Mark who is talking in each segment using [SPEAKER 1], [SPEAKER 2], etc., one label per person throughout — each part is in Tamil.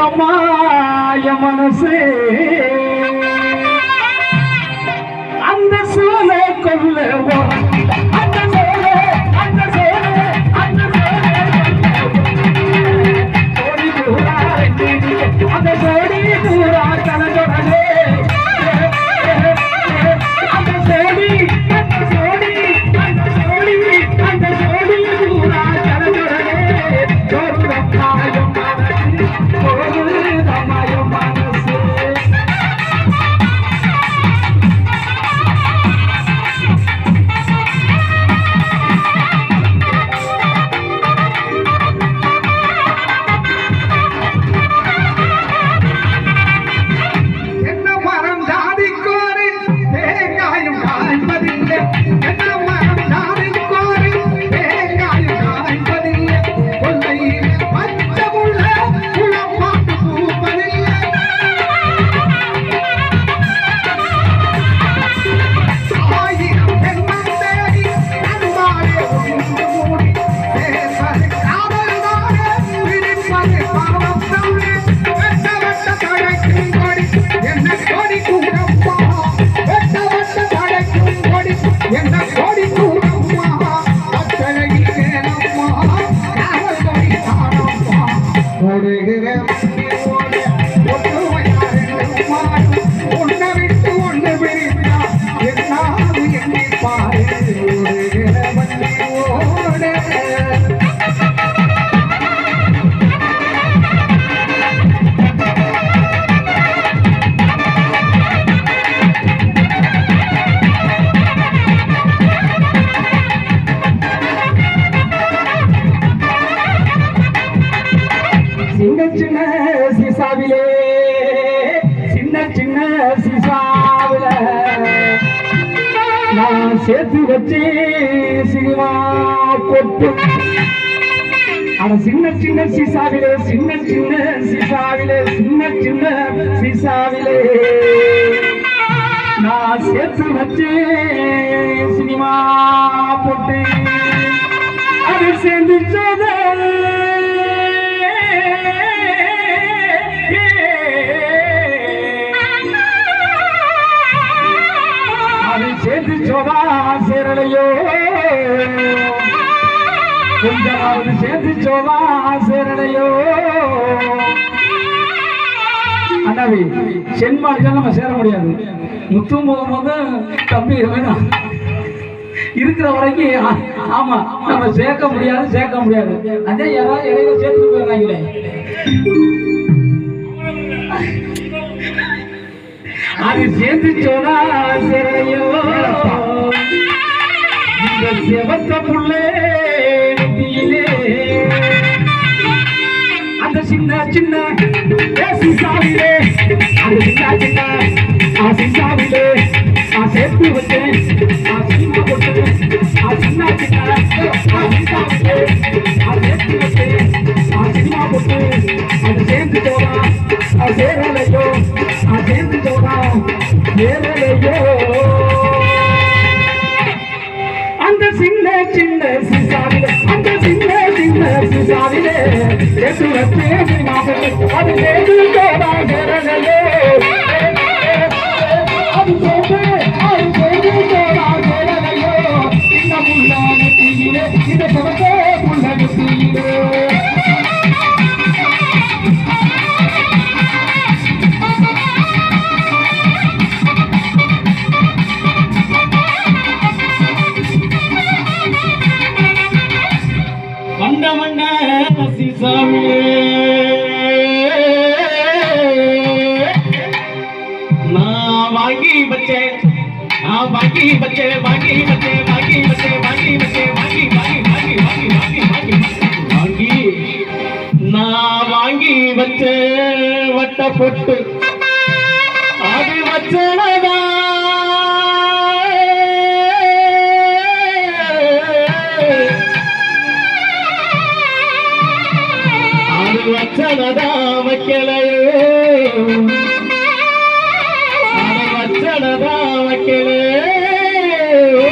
[SPEAKER 1] போகுதம்மா என் மனசு அந்த சோலை கொல்ல அந்த சோலை அந்த சோலை அந்த சோடி பூரா அந்த சோடி பூரா கலந்தொடனே அந்த சோடி அந்த சோடி அந்த சோடி அந்த சோடி பூரா கலந்தொடனே போகுதம்மாயும் மனசு போகுதம்மாயும் மனசு சேர்த்து வச்சு சினிமா போட்டு ஆனா சின்ன சின்ன சீசாவிலே சின்ன சின்ன சீசாவிலே சின்ன சின்ன சீசாவிலே நான் சேர்த்து வச்சு சினிமா போட்டு அது சேர்ந்து சேர்த்து சோதா சேரலையோ கொஞ்சமாவது சேர்த்து சோதா சேரலையோ அண்ணாவி சென்மாடிதான் நம்ம சேர முடியாது. முத்தும் போகும்போது தம்பி வேணும் இருக்கிற வரைக்கும் ஆமா நம்ம சேர்க்க முடியாது. அதே யாராவது இடையில சேர்த்து போயிடுறாங்களே. அது சேர்த்து சோதா சேரலையோ இந்த செவத்த புள்ளே அந்த சின்ன சின்ன சிசாவிலே அந்த சின்ன சின்ன சிசாவிலே சேர்த்து வச்சேன் சினிமா போட்டு சின்ன சின்ன சிசாவிலே சேர்த்து வச்சேன் சினிமா போட்டு அது சேர்ந்து சோதா சேரலையோ சேர்ந்து சோதா சேரலையோ அந்த சின்ன சின்ன சிசாவிலே அந்த சின்ன சின்ன சிசாவிலே சேர்த்து வச்சேன் அது சேர்ந்து சோதா சேரலையோ அது சேர்ந்து சோதா சேரலையோ இந்த முள்ளான தீயிலே இந்த சிவத்தே முள்ளன தீயிலே வாங்கி வச்ச வட்ட பொட்டு அது வச்சனதா அது வச்சனதா வைக்கலையோ அது வச்சனதா வைக்கலையோ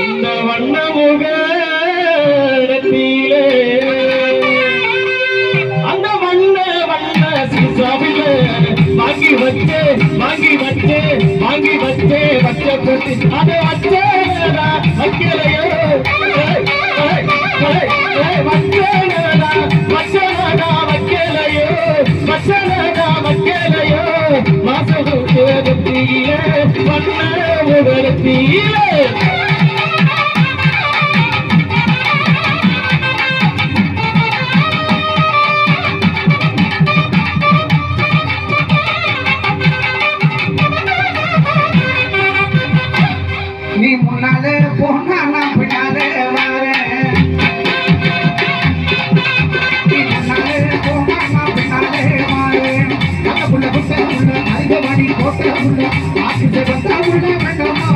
[SPEAKER 1] இந்த வண்ண முக அந்த வண்ண
[SPEAKER 2] அதை வச்சேனா வைக்கலையோ வைக்கலையோ மாசம் சேதத்திலே பண்ண உதரத்திலே
[SPEAKER 3] நீ முன்னாலே போனா நான் பின்னாலே வரேன் நீ முன்னாலே போனா நான் பின்னாலே வரேன் அந்த புள்ள புட்ட புள்ள ஐகவாடி கோட்டை புள்ள ஆக்கிட்டு வந்தா உள்ள வேண்டாமா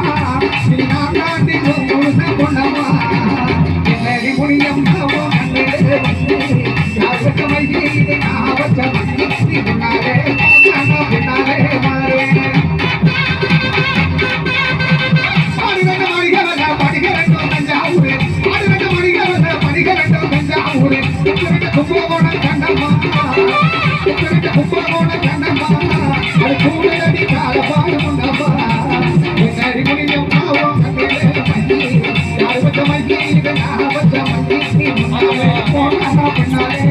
[SPEAKER 3] நீ நான் தாண்டி முழுச பொண்ணமா என்னடி முடியம்மாவோ கண்ணிலே வந்து யார் வச்ச மைதி நான் வச்ச மைதி நீ முன்னாலே போனா நான் பின்னாலே வரேன் கும்பகோணம் கண்டம்மா கும்பகோணம் கண்டம்மா அது கூடடி கால பாடுமுண்டம்மா என்னடி முடியும் பாவம் கண்ணிலே மைதி யார் வச்ச மைதி நான் வச்ச மைதி போனா பின்னாலே